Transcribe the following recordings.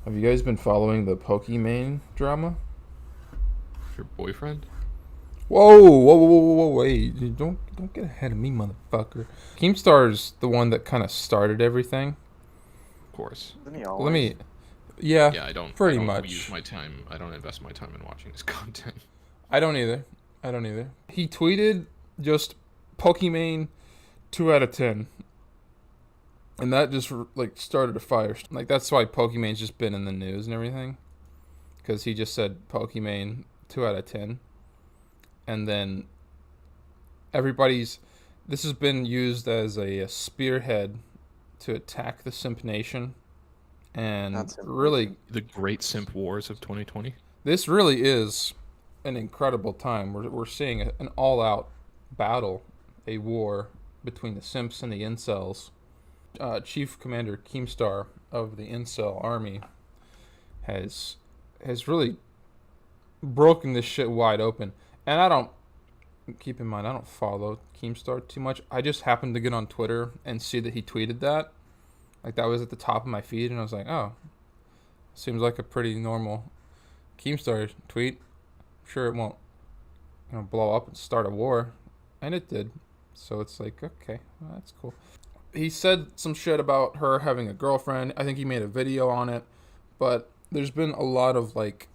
Have you guys been following the Pokimane drama? Your boyfriend? Whoa, wait! Don't get ahead of me, motherfucker. Keemstar's the one that kind of started everything. Of course. Isn't he Let always? me, yeah, Yeah, I don't I pretty don't use much. my time. I don't invest my time in watching his content. I don't either. I don't either. He tweeted just Pokimane 2 out of 10, and that just like started a fire. Like that's why Pokimane's just been in the news and everything, because he just said Pokimane 2 out of 10, and then everybody's this has been used as a spearhead to attack the simp nation, and That's really information. The Great Simp Wars of 2020. this really is an incredible time. We're seeing an all-out battle, a war between the simps and the incels. Chief Commander Keemstar of the incel army has has really broken this shit wide open. And I don't keep in mind I don't follow Keemstar too much. I just happened to get on Twitter and see that he tweeted that. Like that was at the top of my feed, and I was like, oh, seems like a pretty normal Keemstar tweet. Sure, it won't, blow up and start a war, and it did. So it's like, okay, well, that's cool. He said some shit about her having a girlfriend. I think he made a video on it, but there's been a lot of like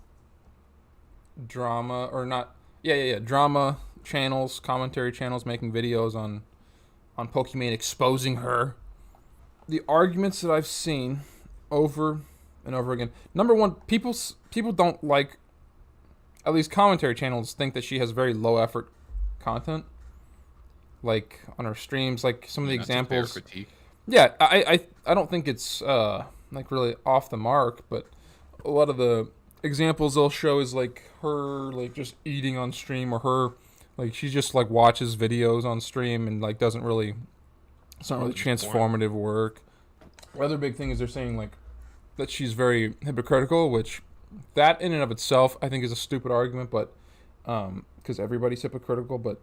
drama or not. Yeah, drama channels, commentary channels making videos on Pokimane exposing her. The arguments that I've seen over and over again. Number one, people don't like, at least commentary channels think that she has very low effort content, like on her streams, like some I of the mean, that's a fair examples. critique. Yeah, I don't think it's like really off the mark, but a lot of the examples they'll show is like her like just eating on stream, or her like she just like watches videos on stream and like doesn't really, it's not really Just boring. transformative work. The other big thing is they're saying like that she's very hypocritical, which that in and of itself I think is a stupid argument, but because everybody's hypocritical. But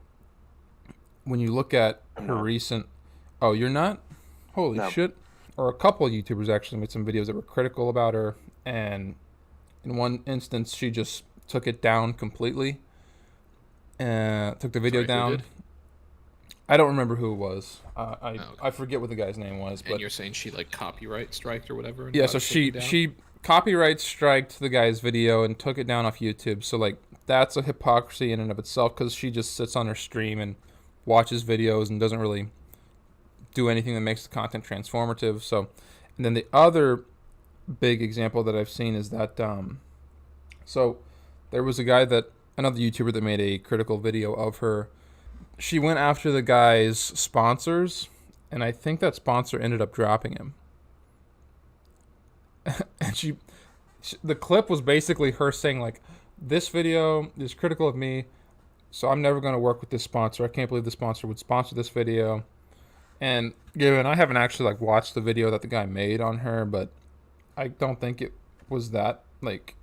when you look at I'm her not. recent, oh, you're not? Holy No. shit! Or a couple of YouTubers actually made some videos that were critical about her, and in one instance she just took it down completely, took the video Sorry, who down. did? I don't remember who it was. I Oh, okay. I forget what the guy's name was, And but you're saying she like copyright striked or whatever and yeah. got So it taken she down? she copyright striked the guy's video and took it down off YouTube. So like that's a hypocrisy in and of itself, because she just sits on her stream and watches videos and doesn't really do anything that makes the content transformative. So, and then the other big example that I've seen is that so there was a guy that another YouTuber that made a critical video of her. She went after the guy's sponsors, and I think that sponsor ended up dropping him. And the clip was basically her saying like, "This video is critical of me, so I'm never going to work with this sponsor. I can't believe the sponsor would sponsor this video." And given I haven't actually like watched the video that the guy made on her, but I don't think it was that like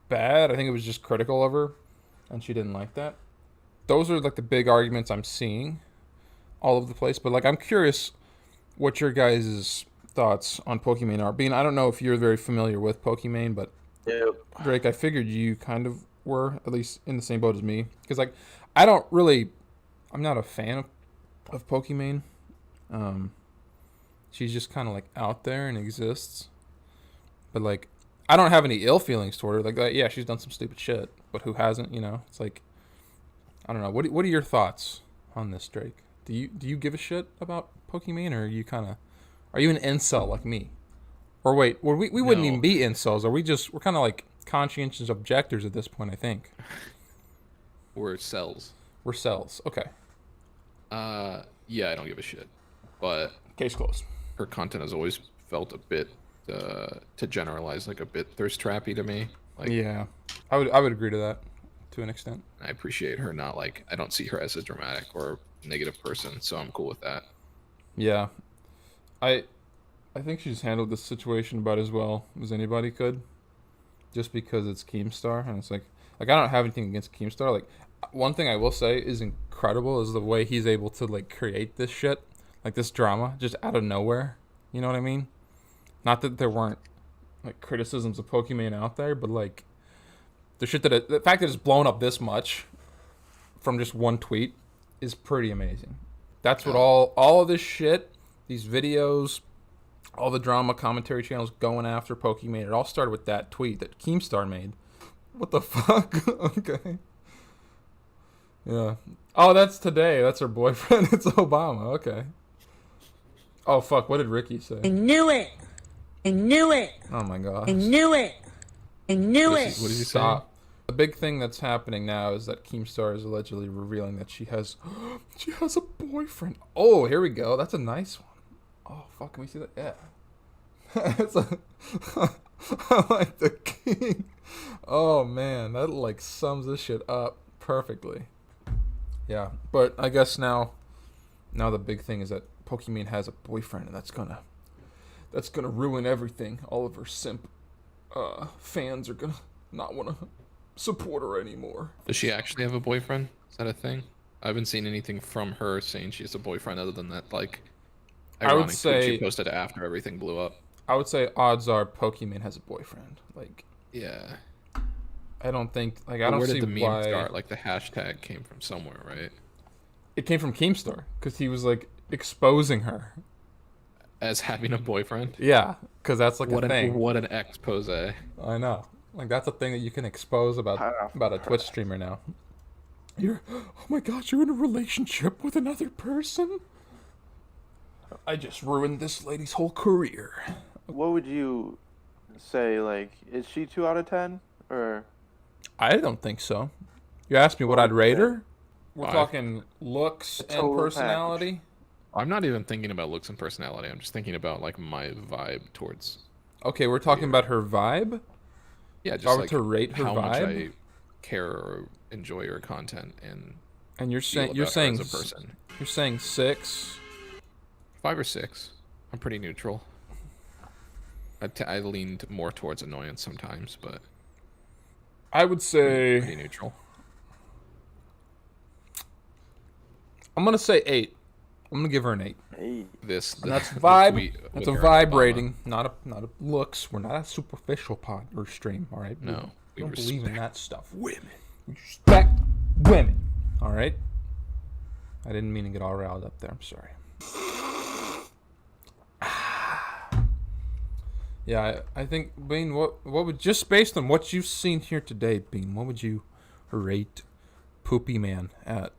bad. I think it was just critical of her, and she didn't like that. Those are like the big arguments I'm seeing all over the place. But like, I'm curious what your guys' thoughts on Pokimane are. Being, I don't know if you're very familiar with Pokimane, but Yep. Drake, I figured you kind of were, at least in the same boat as me. Because like, I don't really, I'm not a fan of Pokimane. Um, she's just kind of like out there and exists. But like, I don't have any ill feelings toward her. Like, yeah, she's done some stupid shit, but who hasn't? It's like, I don't know. What are your thoughts on this, Drake? Do you give a shit about Pokimane, or are you kind of, are you an incel like me? Or wait, we wouldn't even No. be incels. We're kind of like conscientious objectors at this point. I think Or cells. we're cells. Okay, Yeah, I don't give a shit. But case closed. her content has always felt a bit to generalize like a bit thirst trappy to me. Like Yeah, I would agree to that to an extent. I appreciate her not like I don't see her as a dramatic or negative person, so I'm cool with that. Yeah, I I think she's handled this situation about as well as anybody could, just because it's Keemstar, and it's like I don't have anything against Keemstar. Like one thing I will say is incredible is the way he's able to like create this shit, like this drama, just out of nowhere. You know what I mean? Not that there weren't like criticisms of Pokimane out there, but like the fact that it's blown up this much from just one tweet is pretty amazing. That's what all of this shit, these videos, all the drama commentary channels going after Pokimane. It all started with that tweet that Keemstar made. What the fuck? Okay. Yeah. Oh, that's today. That's her boyfriend. It's Obama. Okay. Oh fuck! What did Ricky say? I knew it. I knew it. Oh my gosh. I knew it. I knew it. What did he say? Stop. The big thing that's happening now is that Keemstar is allegedly revealing that she has a boyfriend. Oh, here we go. That's a nice one. Oh fuck! Can we see that? Yeah. It's I like the king. Oh man, that like sums this shit up perfectly. Yeah, but I guess now the big thing is that Pokimane has a boyfriend, and that's gonna ruin everything. All of her simp fans are gonna not want to support her anymore. Does she actually have a boyfriend? Is that a thing? I haven't seen anything from her saying she has a boyfriend other than that like I would ironic tweet say she posted after everything blew up. I would say odds are Pokimane has a boyfriend. Like, Yeah. I don't think like I But don't where see did the meme why start? Like the hashtag came from somewhere, right? it came from Keemstar because he was like exposing her. As having a boyfriend. Yeah, because that's like What a thing. what an expose. I know. Like that's a thing that you can expose about a Twitch streamer now. Oh my gosh, you're in a relationship with another person? I just ruined this lady's whole career. What would you say? Like, is she 2 out of 10 or? I don't think so. You asked me what I'd rate her? We're 5. talking looks and total personality. I'm not even thinking about looks and personality. I'm just thinking about like my vibe towards. Okay, we're talking about her vibe. Yeah, If just I were like to rate her how much vibe? I care or enjoy her content and And feel you're about her saying as a person. You're saying 6. 5 or 6. I'm pretty neutral. I leaned more towards annoyance sometimes, but I would pretty say neutral. I'm gonna say 8. I'm gonna give her an 8. Hey, And that's the vibe. tweet That's with a her and vibe Obama. rating, not a looks. We're not a superficial pod or stream. All right. No, we we don't believe in respect that stuff. Women. We respect women. All right. I didn't mean to get all riled up there. I'm sorry. Yeah, I think Bean. What would just based on what you've seen here today, Bean? What would you rate Pokimane at?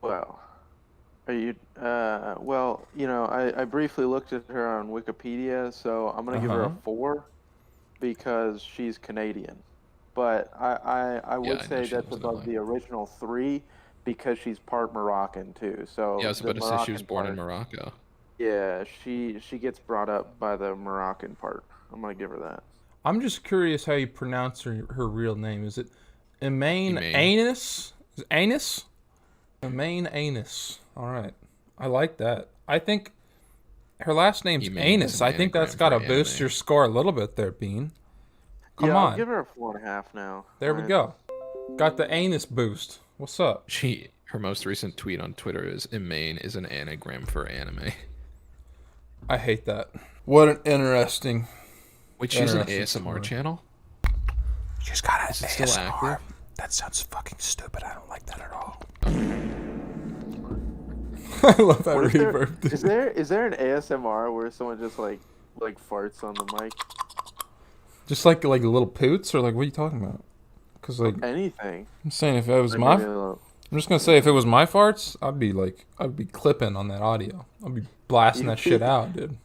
well, are you? Well, you know, I briefly looked at her on Wikipedia, so I'm gonna give her a Uh-huh. 4 because she's Canadian. But I would Yeah, I know say she that's lives in above LA. the original 3 because she's part Moroccan too. So Yeah, I was the about to say she was Moroccan born in part- Morocco. Yeah, she gets brought up by the Moroccan part. I'm gonna give her that. I'm just curious how you pronounce her real name. Is it Emaine Emaine. Anus? Is it Anus? Emaine Anus. All right. I like that. I think her last name's Emaine is Anus. an I think that's anagram got to for boost anime. your score a little bit there, Bean. Come Yeah, on. I'll give her a 4.5 now. There we go. Got the anus boost. What's up? Her most recent tweet on Twitter is "Imaine is an anagram for anime." I hate that. What an interesting. Which is an Interesting ASMR story. channel. She's got Is it still active? That sounds fucking stupid. I don't like that at all. I love that What is there, reverb. dude. is there an ASMR where someone just like farts on the mic? Just like little poots, or like what are you talking about? Because like Anything. I'm saying, if it was Like, my, maybe a little- I'm just gonna say if it was my farts, I'd be clipping on that audio. I'd be blasting that shit out, dude.